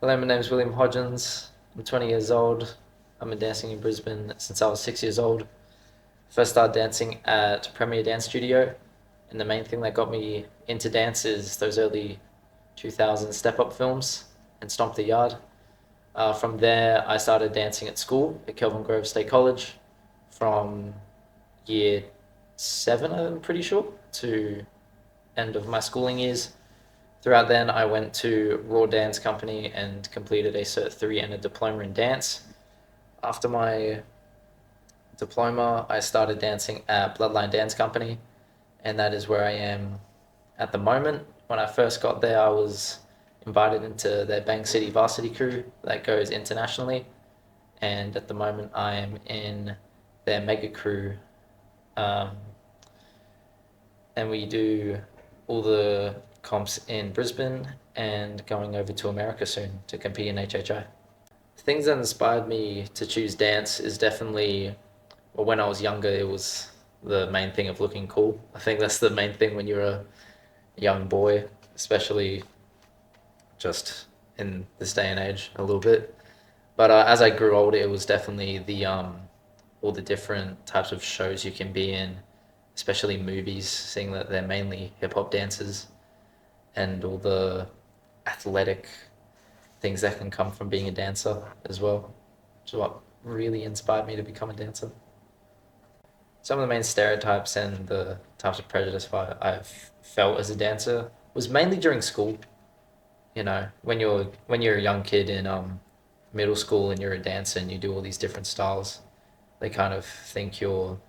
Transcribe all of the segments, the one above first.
Hello, my name is William Hodgins. I'm 20 years old. I've been dancing in Brisbane since I was 6 years old. First started dancing at Premier Dance Studio, and the main thing that got me into dance is those early 2000 step-up films and Stomp the Yard. From there, I started dancing at school at Kelvin Grove State College from year 7, I'm pretty sure, to end of my schooling years. Throughout then, I went to Raw Dance Company and completed a Cert 3 and a diploma in dance. After my diploma, I started dancing at BloodLine Dance Company, and that is where I am at the moment. When I first got there, I was invited into their Bang City varsity crew that goes internationally, and at the moment, I am in their mega crew, um, and we do all the comps in Brisbane and going over to America soon to compete in HHI. Things that inspired me to choose dance is definitely, well, when I was younger, it was the main thing of looking cool. I think that's the main thing when you're a young boy, especially just in this day and age a little bit. But as I grew older, it was definitely the all the different types of shows you can be in, especially movies, seeing that they're mainly hip hop dancers and all the athletic things that can come from being a dancer as well, which is what really inspired me to become a dancer. Some of the main stereotypes and the types of prejudice I've felt as a dancer was mainly during school. You know, when you're a young kid in middle school and you're a dancer and you do all these different styles, they kind of think you're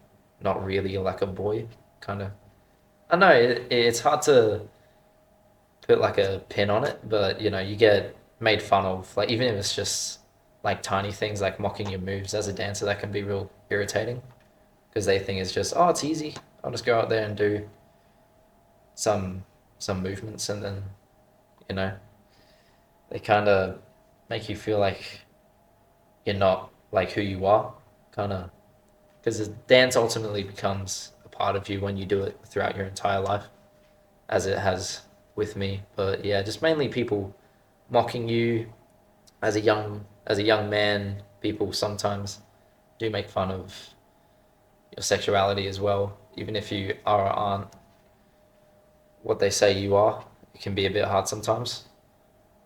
not really like a boy, kind of. I know it's hard to put like a pin on it, but you know, you get made fun of, like even if it's just like tiny things like mocking your moves as a dancer, that can be real irritating because they think it's just, oh, it's easy. I'll just go out there and do some some movements, and then you know they kind of make you feel like you're not like who you are, kind of, because the dance ultimately becomes a part of you when you do it throughout your entire life, as it has with me. But yeah, just mainly people mocking you as a young man. People sometimes do make fun of your sexuality as well, even if you are or aren't what they say you are. It can be a bit hard sometimes.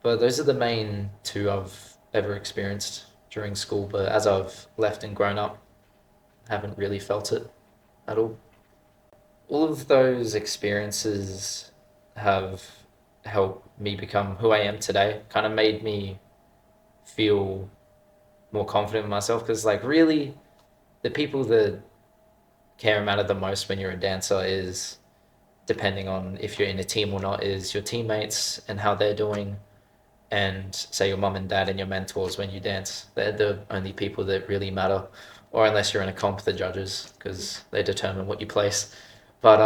But those are the main two I've ever experienced during school. But as I've left and grown up, I haven't really felt it at all. All of those experiences have helped me become who I am today, kind of made me feel more confident in myself because, like, really, the people that care and matter the most when you're a dancer is, depending on if you're in a team or not, is your teammates and how they're doing, and say your mum and dad and your mentors when you dance. They're the only people that really matter, or unless you're in a comp, the judges, because they determine what you place. But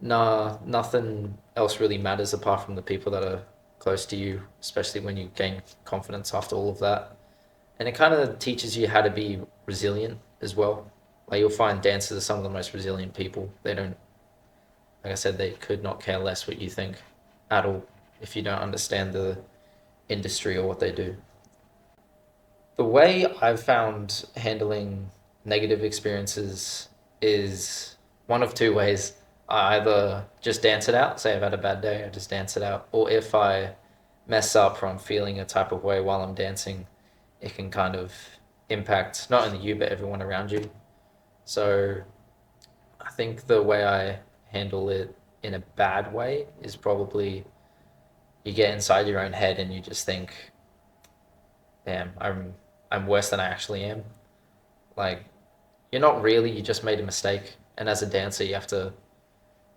nah, nothing else really matters apart from the people that are close to you, especially when you gain confidence after all of that. And it kind of teaches you how to be resilient as well. Like you'll find dancers are some of the most resilient people. They don't, like I said, they could not care less what you think at all if you don't understand the industry or what they do. The way I've found handling negative experiences is one of two ways. I either just dance it out, say I've had a bad day, I just dance it out, or if I mess up or I'm feeling a type of way while I'm dancing, it can kind of impact not only you but everyone around you. So I think the way I handle it in a bad way is probably you get inside your own head and you just think, damn, I'm worse than I actually am. Like you're not really, you just made a mistake. And as a dancer, you have to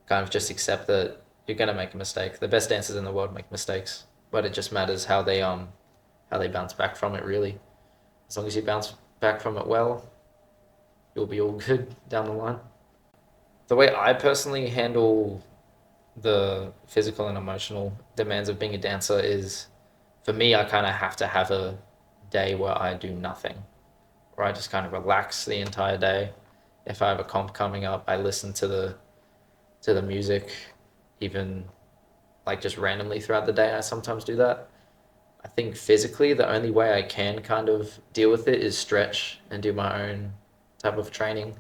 kind of just accept that you're gonna make a mistake. The best dancers in the world make mistakes, but it just matters how they bounce back from it really. As long as you bounce back from it well, you'll be all good down the line. The way I personally handle the physical and emotional demands of being a dancer is, for me, I kind of have to have a day where I do nothing, where I just kind of relax the entire day. If I have a comp coming up, I listen to the music, even like just randomly throughout the day. I sometimes do that, I think physically, the only way I can kind of deal with it is stretch and do my own type of training,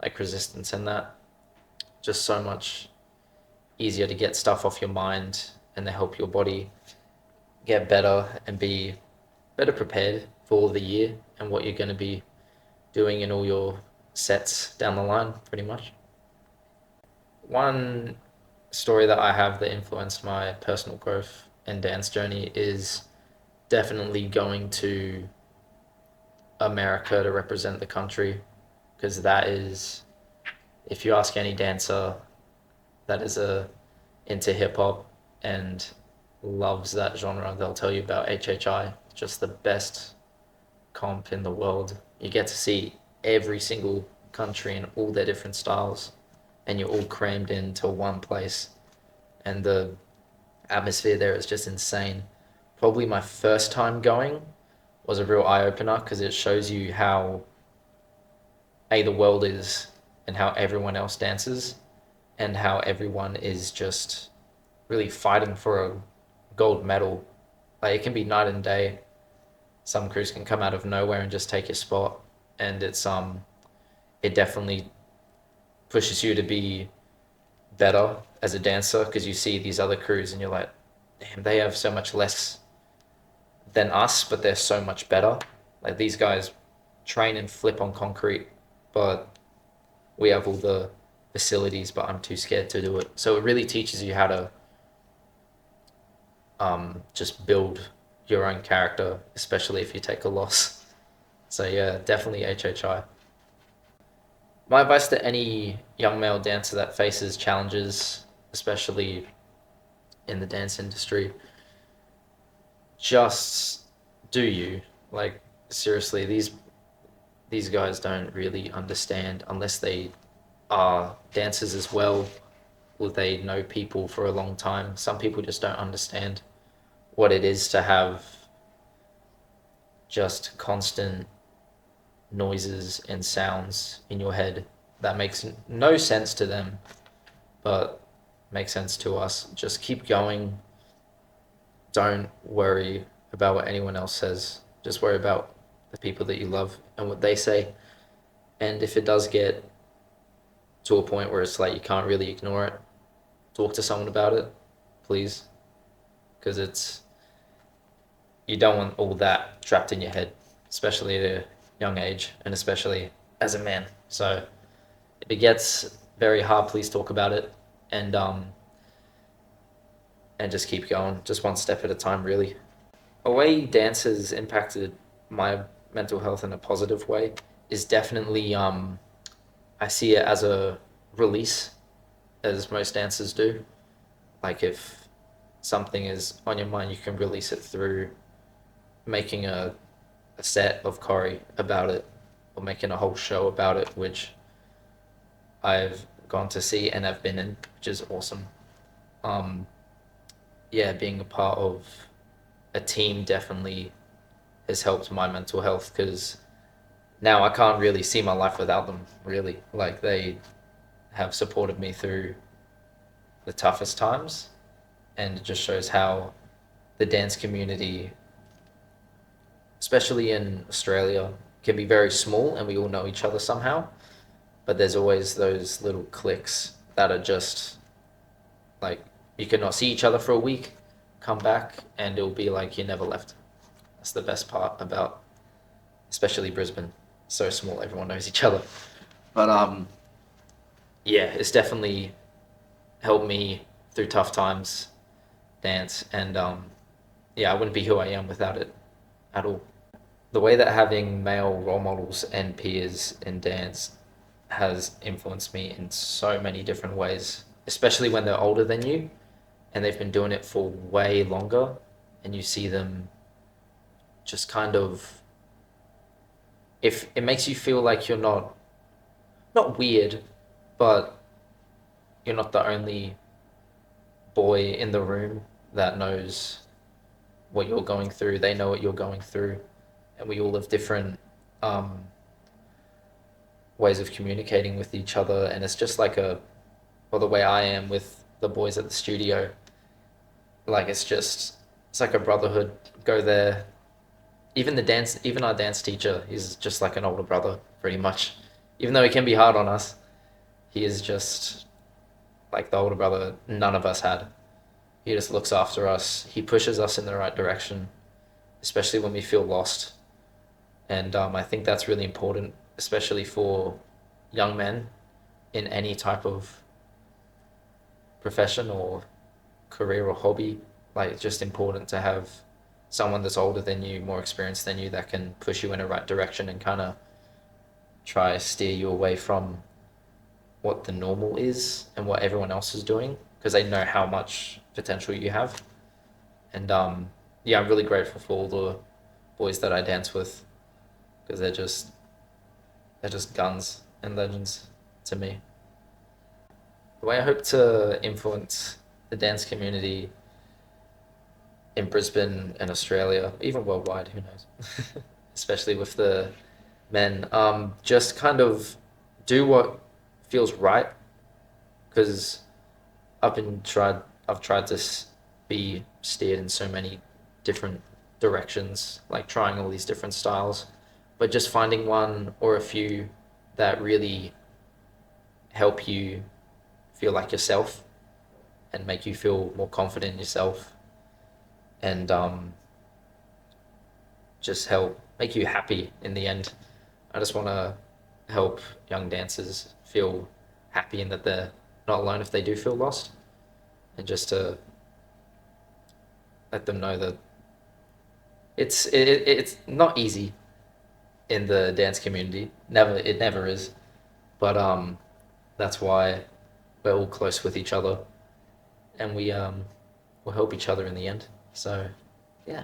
like resistance and that. Just so much easier to get stuff off your mind and to help your body get better and be better prepared for the year and what you're going to be doing in all your sets down the line, pretty much. One story that I have that influenced my personal growth and dance journey is definitely going to America to represent the country, because that is, if you ask any dancer that is into hip hop and loves that genre, they'll tell you about HHI, just the best comp in the world. You get to see every single country and all their different styles, and you're all crammed into one place. And the atmosphere there is just insane. Probably my first time going was a real eye opener because it shows you how the world is and how everyone else dances and how everyone is just really fighting for a gold medal. Like it can be night and day. Some crews can come out of nowhere and just take your spot, and it definitely pushes you to be better as a dancer because you see these other crews and you're like, damn, they have so much less than us, but they're so much better. Like these guys train and flip on concrete, but we have all the facilities, but I'm too scared to do it. So it really teaches you how to just build your own character, especially if you take a loss. So yeah, definitely HHI. My advice to any young male dancer that faces challenges, especially in the dance industry, just do you. Like seriously, these guys don't really understand unless they are dancers as well, or they know people for a long time. Some people just don't understand what it is to have just constant noises and sounds in your head that makes no sense to them, but makes sense to us. Just keep going. Don't worry about what anyone else says. Just worry about the people that you love and what they say. And if it does get to a point where it's like you can't really ignore it, talk to someone about it, please, because you don't want all that trapped in your head, especially at a young age and especially as a man. So if it gets very hard, please talk about it, and just keep going, just one step at a time, really. A way dance has impacted my mental health in a positive way is definitely I see it as a release, as most dancers do. Like if something is on your mind, you can release it through making a set of choreo about it, or making a whole show about it, which I've gone to see and I've been in, which is awesome. Um, yeah, being a part of a team definitely has helped my mental health because now I can't really see my life without them, really. Like they have supported me through the toughest times, and it just shows how the dance community, especially in Australia, can be very small and we all know each other somehow, but there's always those little cliques that are just like you could not see each other for a week, come back, and it'll be like you never left. That's the best part about, especially Brisbane. So small, everyone knows each other. But yeah, it's definitely helped me through tough times, dance, and yeah, I wouldn't be who I am without it at all. The way that having male role models and peers in dance has influenced me in so many different ways, especially when they're older than you and they've been doing it for way longer, and you see them just kind of, if it makes you feel like you're not weird, but you're not the only boy in the room that knows what you're going through. They know what you're going through, and we all have different ways of communicating with each other, and it's just like or the way I am with the boys at the studio, like it's like a brotherhood. go there. Even our dance teacher is just like an older brother, pretty much. Even though he can be hard on us, he is just like the older brother none of us had. He just looks after us. He pushes us in the right direction, especially when we feel lost. And I think that's really important, especially for young men in any type of profession or career or hobby. Like, it's just important to have someone that's older than you, more experienced than you, that can push you in the right direction and kind of try steer you away from what the normal is and what everyone else is doing, because they know how much potential you have. And yeah, I'm really grateful for all the boys that I dance with, because they're just guns and legends to me. The way I hope to influence the dance community in Brisbane and Australia, even worldwide, who knows, especially with the men, just kind of do what feels right, because I've tried to be steered in so many different directions, like trying all these different styles, but just finding one or a few that really help you feel like yourself and make you feel more confident in yourself, and just help make you happy in the end. I just want to help young dancers feel happy and that they're not alone if they do feel lost, and just to let them know that it's not easy in the dance community. It never is. But that's why we're all close with each other, and we will help each other in the end. So yeah.